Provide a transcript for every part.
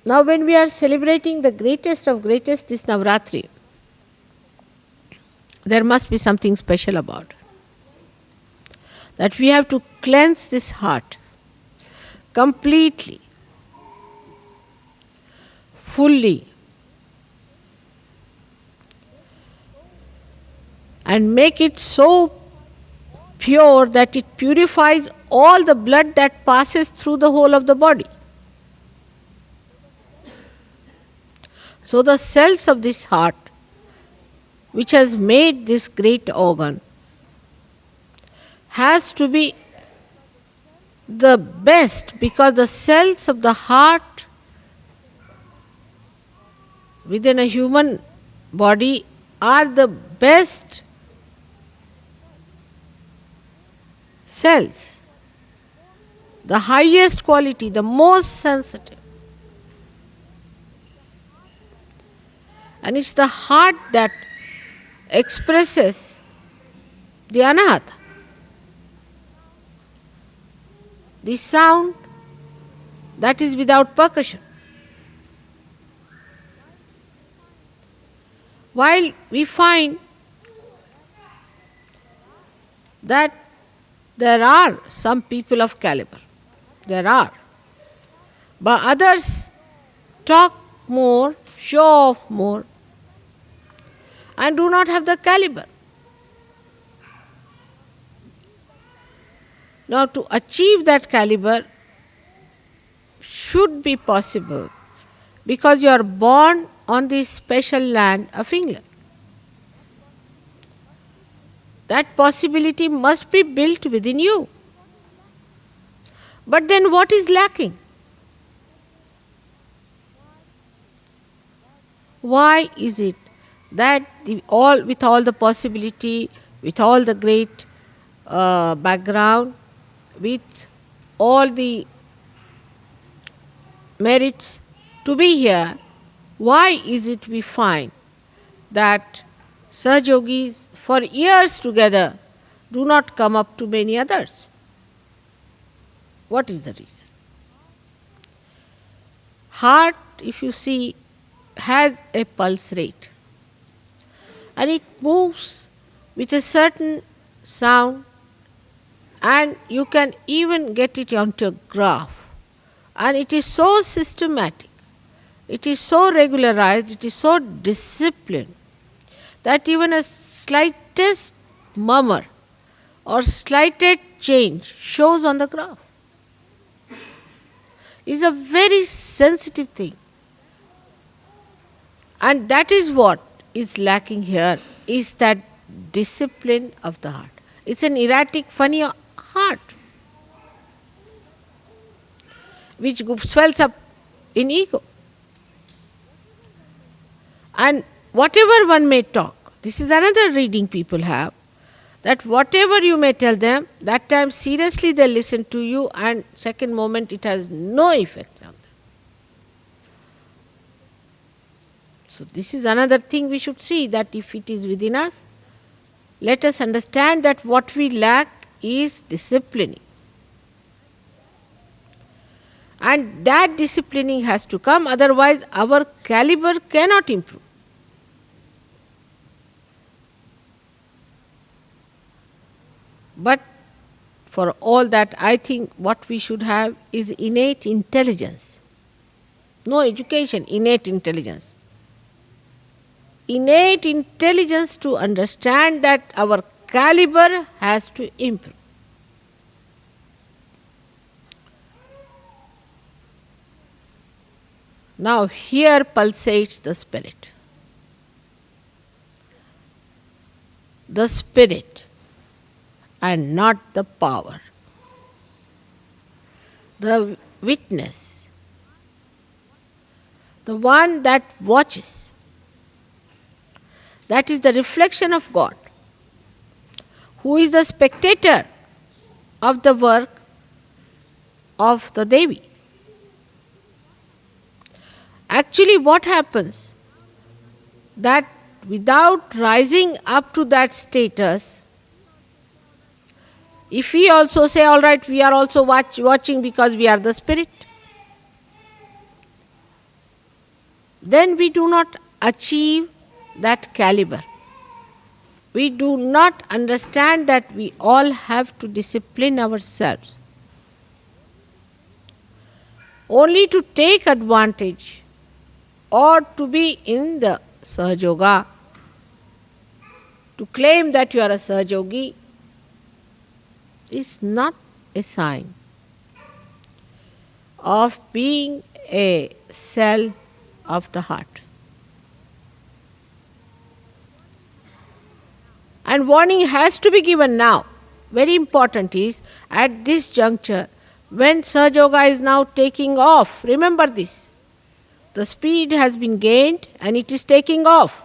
Now when we are celebrating the greatest of greatest, this Navratri, there must be something special about it. That we have to cleanse this heart completely, fully, and make it so pure that it purifies all the blood that passes through the whole of the body. So the cells of this heart, which has made this great organ, has to be the best, because the cells of the heart within a human body are the best cells, the highest quality, the most sensitive. And it's the heart that expresses the anahata, the sound that is without percussion. While we find that there are some people of caliber, there are, but others talk more, show off more, and do not have the caliber. Now, to achieve that caliber should be possible because you are born on this special land of England. That possibility must be built within you. But then what is lacking? Why is it that with all the possibility, with all the great background, with all the merits to be here, why is it we find that Sahajogis for years together do not come up to many others? What is the reason? Heart, if you see, has a pulse rate and it moves with a certain sound, and you can even get it onto a graph, and it is so systematic, it is so regularized, it is so disciplined that even a slightest murmur or slightest change shows on the graph. It is a very sensitive thing. And that is what is lacking here, is that discipline of the heart. It's an erratic, funny heart which swells up in ego. And whatever one may talk, this is another reading people have, that whatever you may tell them, that time seriously they listen to you, and second moment it has no effect on them. So this is another thing we should see, that if it is within us, let us understand that what we lack is disciplining. And that disciplining has to come, otherwise our caliber cannot improve. But for all that, I think what we should have is innate intelligence. No education, innate intelligence. Innate intelligence to understand that our caliber has to improve. Now here pulsates the spirit. The spirit and not the power. The witness. The one that watches. That is the reflection of God, who is the spectator of the work of the Devi. Actually, what happens? That without rising up to that status, if we also say, all right, we are also watching because we are the spirit, then we do not achieve that caliber. We do not understand that we all have to discipline ourselves. Only to take advantage or to be in the Sahaja Yoga, to claim that you are a Sahaja Yogi, is not a sign of being a cell of the heart. And warning has to be given now. Very important is, at this juncture, when Sahaja Yoga is now taking off, remember this, the speed has been gained and it is taking off.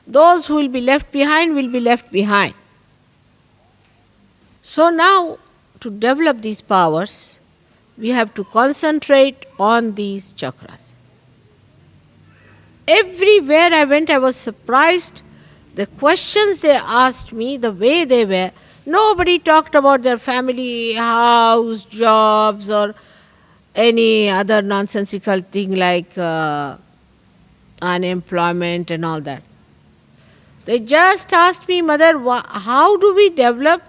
Those who will be left behind will be left behind. So now, to develop these powers, we have to concentrate on these chakras. Everywhere I went, I was surprised. The questions they asked me, the way they were, nobody talked about their family, house, jobs, or any other nonsensical thing like unemployment and all that. They just asked me, Mother, how do we develop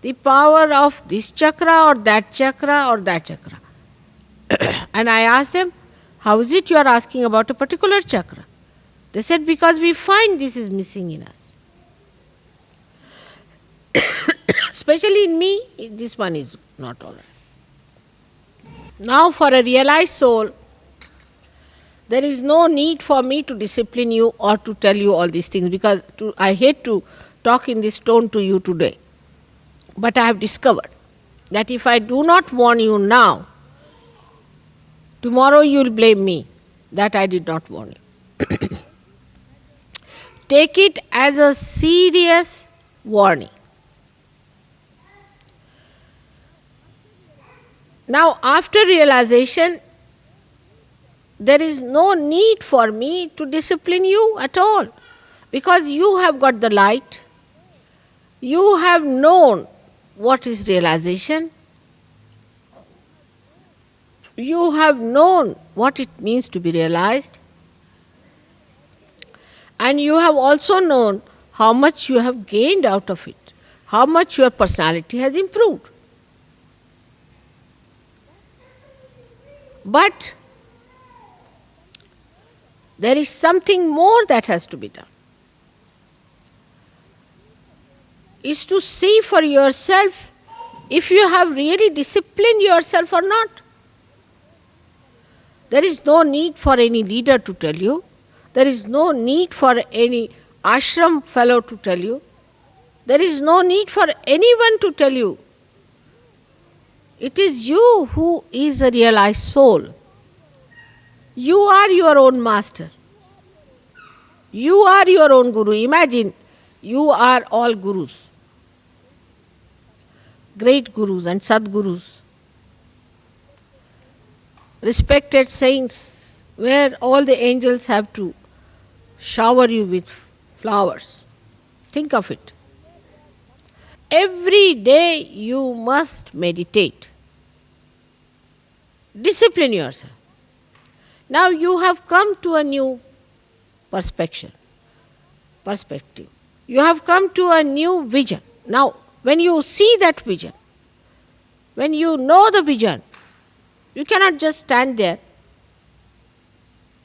the power of this chakra or that chakra or that chakra? And I asked them, how is it you are asking about a particular chakra? They said, because we find this is missing in us. Especially in me, this one is not all right. Now for a realized soul, there is no need for me to discipline you or to tell you all these things, because I hate to talk in this tone to you today. But I have discovered that if I do not warn you now, tomorrow you will blame me that I did not warn you. Take it as a serious warning. Now, after realization, there is no need for me to discipline you at all, because you have got the light, you have known what is realization, you have known what it means to be realized, and you have also known how much you have gained out of it, how much your personality has improved. But there is something more that has to be done. Is to see for yourself if you have really disciplined yourself or not. There is no need for any leader to tell you. There is no need for any ashram fellow to tell you. There is no need for anyone to tell you. It is you who is a realized soul. You are your own master. You are your own guru. Imagine, you are all gurus. Great gurus and sadgurus. Respected saints, where all the angels have to shower you with flowers. Think of it. Every day you must meditate. Discipline yourself. Now you have come to a new perspective. You have come to a new vision. Now, when you see that vision, when you know the vision, you cannot just stand there.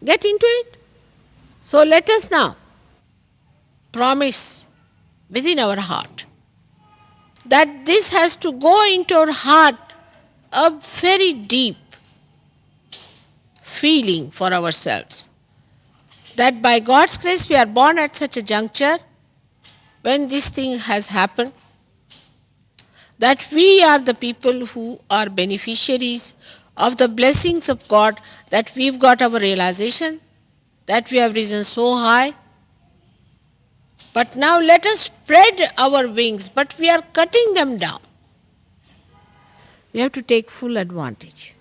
Get into it. So let us now promise within our heart that this has to go into our heart, a very deep feeling for ourselves, that by God's grace we are born at such a juncture when this thing has happened, that we are the people who are beneficiaries of the blessings of God, that we've got our realization, that we have risen so high. But now let us spread our wings, but we are cutting them down. We have to take full advantage.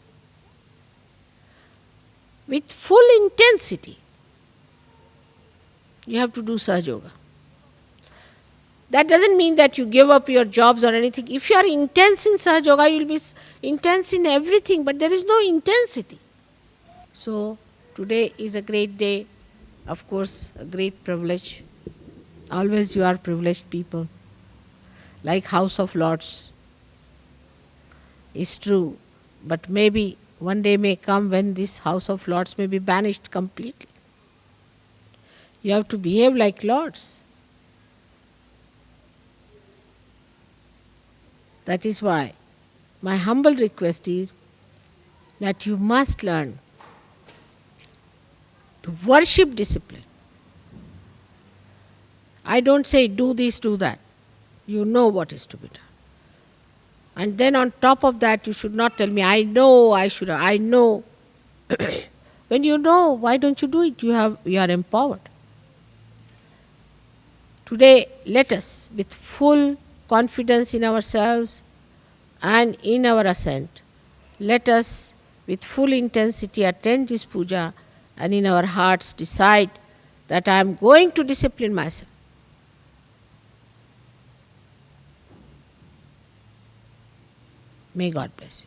With full intensity, you have to do Sahaja Yoga. That doesn't mean that you give up your jobs or anything. If you are intense in Sahaja Yoga, you will be intense in everything, but there is no intensity. So, Today is a great day, of course, a great privilege. Always you are privileged people, like House of Lords. Is true, but maybe one day may come when this House of Lords may be banished completely. You have to behave like lords. That is why my humble request is that you must learn to worship discipline. I don't say do this, do that. You know what is to be done. And then on top of that, you should not tell me, I know, I know. When you know, why don't you do it? You are empowered. Today, let us, with full confidence in ourselves and in our ascent, let us, with full intensity, attend this puja and in our hearts decide that I am going to discipline myself. May God bless you.